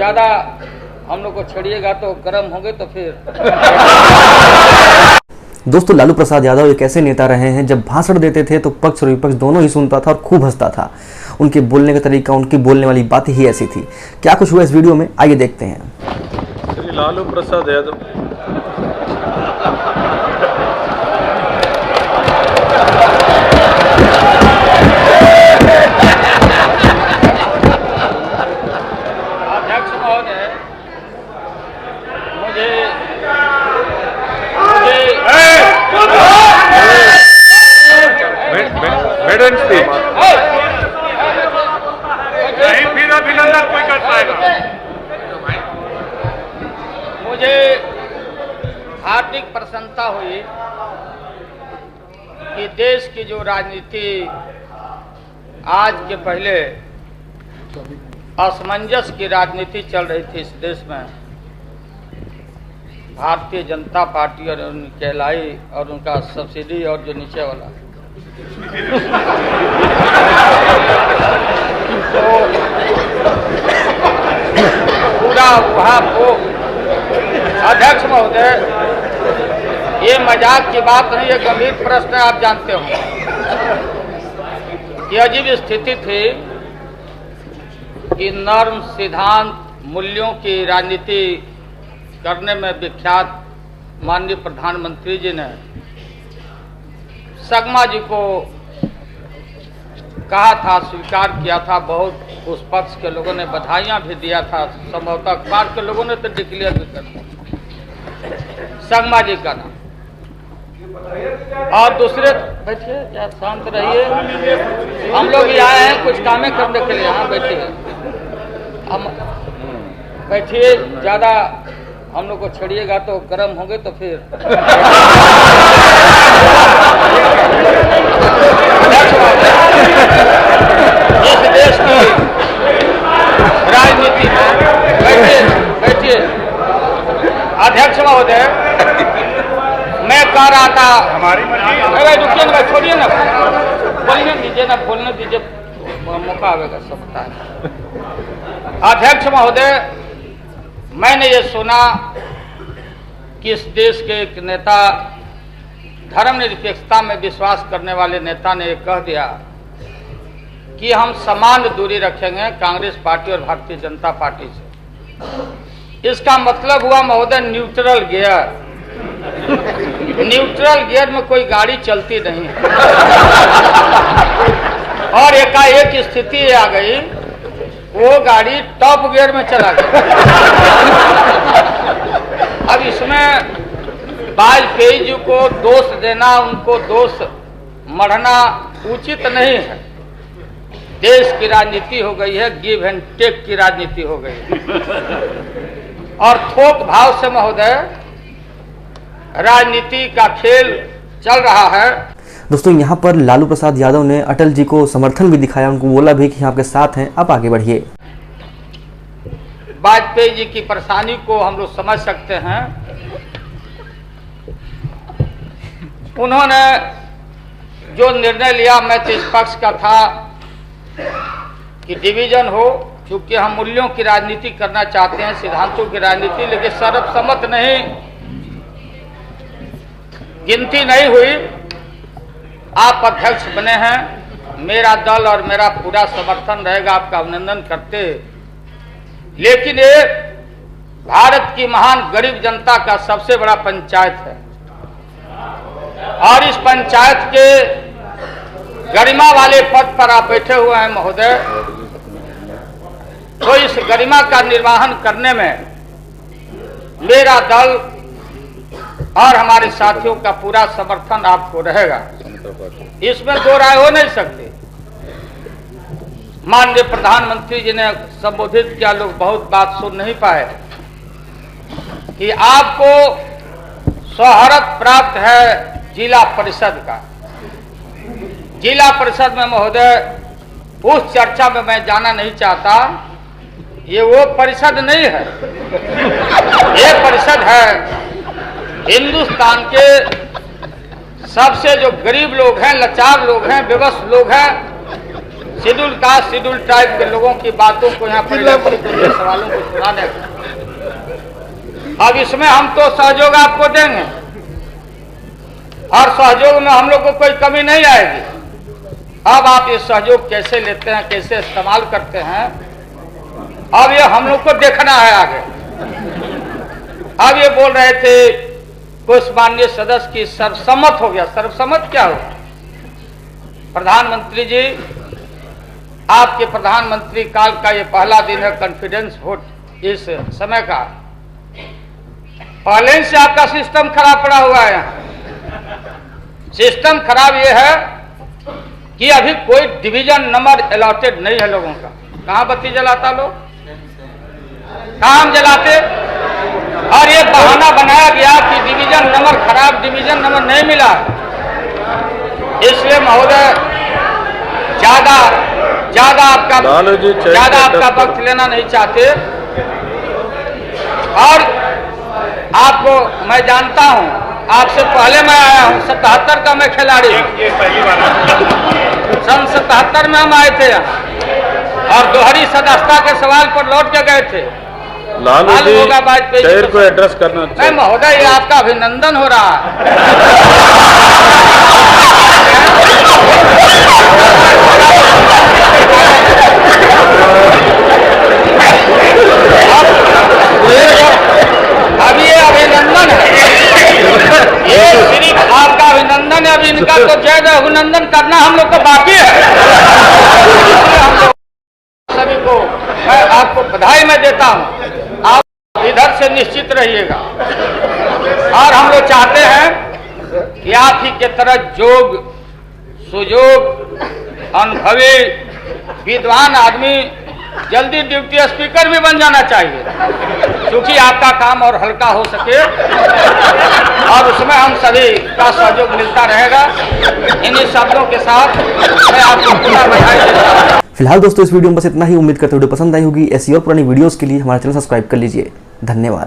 ज़्यादा हम लोग को छेड़िएगा तो गर्म होंगे तो फिर। दोस्तों, लालू प्रसाद यादव एक ऐसे नेता रहे हैं, जब भाषण देते थे तो पक्ष और विपक्ष दोनों ही सुनता था और खूब हंसता था। उनके बोलने का तरीका, उनकी बोलने वाली बातें ही ऐसी थी। क्या कुछ हुआ इस वीडियो में, आइए देखते हैं। श्री लालू प्रसाद यादव अध्यक्ष महोदय, मुझे फिर अभिनंदन कोई कर पाएगा। मुझे हार्दिक प्रसन्नता हुई कि देश की जो राजनीति आज के पहले असमंजस की राजनीति चल रही थी इस देश में, भारतीय जनता पार्टी और उनकी कहलाई और उनका सब्सिडी और जो नीचे वाला तो पूरा वहाँ वो। अध्यक्ष महोदय, ये मजाक की बात नहीं, ये गंभीर प्रश्न है। आप जानते हो ये अजीब स्थिति थी कि नर्म सिद्धांत मूल्यों की राजनीति करने में विख्यात माननीय प्रधानमंत्री जी ने सगमा जी को कहा था, स्वीकार किया था। बहुत उस पक्ष के लोगों ने बधाइयां भी दिया था, संभवतः अखबार के लोगों ने तो डिक्लेयर भी कर दिया सगमा जी का नाम। और दूसरे, बैठिए, क्या शांत रहिए, हम लोग ही आए हैं कुछ कामें करने के लिए। यहाँ बैठिए, हम बैठिए, ज़्यादा हम लोग को छेड़िएगा तो गर्म होंगे तो फिर। इस देश की राजनीति में, बैठिए अध्यक्ष महोदय, मैं कह रहा था, हमारी भाई रुकिए ना, छोड़िए ना, बोलने दीजिए ना, बोलने दीजिए, मौका आएगा, सब पता है। अध्यक्ष महोदय, मैंने ये सुना कि इस देश के एक नेता, धर्मनिरपेक्षता में विश्वास करने वाले नेता ने कह दिया कि हम समान दूरी रखेंगे कांग्रेस पार्टी और भारतीय जनता पार्टी से। इसका मतलब हुआ महोदय न्यूट्रल गियर। न्यूट्रल गियर में कोई गाड़ी चलती नहीं है और एकाएक स्थिति आ गई, वो गाड़ी टॉप गियर में चला गया। अब इसमें वाजपेयी जी को दोष देना, उनको दोष मढ़ना उचित नहीं है। देश की राजनीति हो गई है, गिव एंड टेक की राजनीति हो गई है और थोक भाव से महोदय राजनीति का खेल चल रहा है। दोस्तों, यहाँ पर लालू प्रसाद यादव ने अटल जी को समर्थन भी दिखाया, उनको बोला भी कि आपके साथ हैं, आप आगे बढ़िए। वाजपेयी जी की परेशानी को हम लोग समझ सकते हैं। उन्होंने जो निर्णय लिया, मैं तो इस पक्ष का था कि डिवीजन हो, क्योंकि हम मूल्यों की राजनीति करना चाहते हैं, सिद्धांतों की राजनीति, लेकिन सर्वसम्मत नहीं, गिनती नहीं हुई। आप अध्यक्ष बने हैं, मेरा दल और मेरा पूरा समर्थन रहेगा, आपका अभिनंदन करते। लेकिन ये भारत की महान गरीब जनता का सबसे बड़ा पंचायत है और इस पंचायत के गरिमा वाले पद पर आप बैठे हुए हैं महोदय, तो इस गरिमा का निर्वहन करने में मेरा दल और हमारे साथियों का पूरा समर्थन आपको रहेगा, इसमें दो राय हो नहीं सकती। माननीय प्रधानमंत्री जी ने संबोधित किया, लोग बहुत बात सुन नहीं पाए कि आपको शोहरत प्राप्त है जिला परिषद का। जिला परिषद में महोदय उस चर्चा में मैं जाना नहीं चाहता, ये वो परिषद नहीं है, ये परिषद है हिंदुस्तान के सबसे जो गरीब लोग हैं, लाचार लोग हैं, विवश लोग हैं, शेड्यूल कास्ट शेड्यूल ट्राइब के लोगों की बातों को यहाँ पर उनके सवालों को सुनाने का। अब इसमें हम तो सहयोग आपको देंगे और सहयोग में हम लोग को कोई कमी नहीं आएगी। अब आप ये सहयोग कैसे लेते हैं, कैसे इस्तेमाल करते हैं, अब ये हम लोग को देखना है आगे। अब ये बोल रहे थे कुछ माननीय सदस्य की सर्वसम्मत हो गया। सर्वसम्मत क्या हो? प्रधानमंत्री जी, आपके प्रधानमंत्री काल का ये पहला दिन है कॉन्फिडेंस वोट इस समय का। पहले से आपका सिस्टम खराब पड़ा हुआ है। सिस्टम खराब ये है कि अभी कोई डिवीजन नंबर अलॉटेड नहीं है लोगों का। कहां बत्ती जलाता लोग, कहां हम जलाते, और ये बहाना बनाया गया कि डिवीजन नंबर खराब, डिवीजन नंबर नहीं मिला। इसलिए महोदय ज्यादा आपका वक्त लेना नहीं चाहते। और आपको मैं जानता हूं, आपसे पहले मैं आया हूं, 77 का मैं खिलाड़ी। ये पहली बार सन 77 में हम आए थे और दोहरी सदस्यता के सवाल पर लौट के गए थे। लालू जी शहर को एड्रेस करना चाहिए। महोदय, ये आपका अभिनंदन हो रहा है। अभी ये अभिनंदन है, ये सिर्फ आपका अभिनंदन है। अभी इनका तो जय जय अभिनंदन करना हम लोग को बाकी है। हम लोग सभी को मैं आपको बधाई मैं देता हूं। आप इधर से निश्चित रहिएगा। और हम लोग चाहते हैं कि आप ही के तरह जोग सुजोग अनुभवी विद्वान आदमी जल्दी डिप्टी स्पीकर भी बन जाना चाहिए, क्योंकि आपका काम और हल्का हो सके और उसमें हम सभी का सहयोग मिलता रहेगा। इन्हीं शब्दों के साथ मैं आपको पूरा बधाई देता हूं। फिलहाल दोस्तों इस वीडियो में बस इतना ही। उम्मीद करते वीडियो पसंद आई होगी। ऐसी और पुरानी वीडियोस के लिए हमारा चैनल सब्सक्राइब कर लीजिए। धन्यवाद।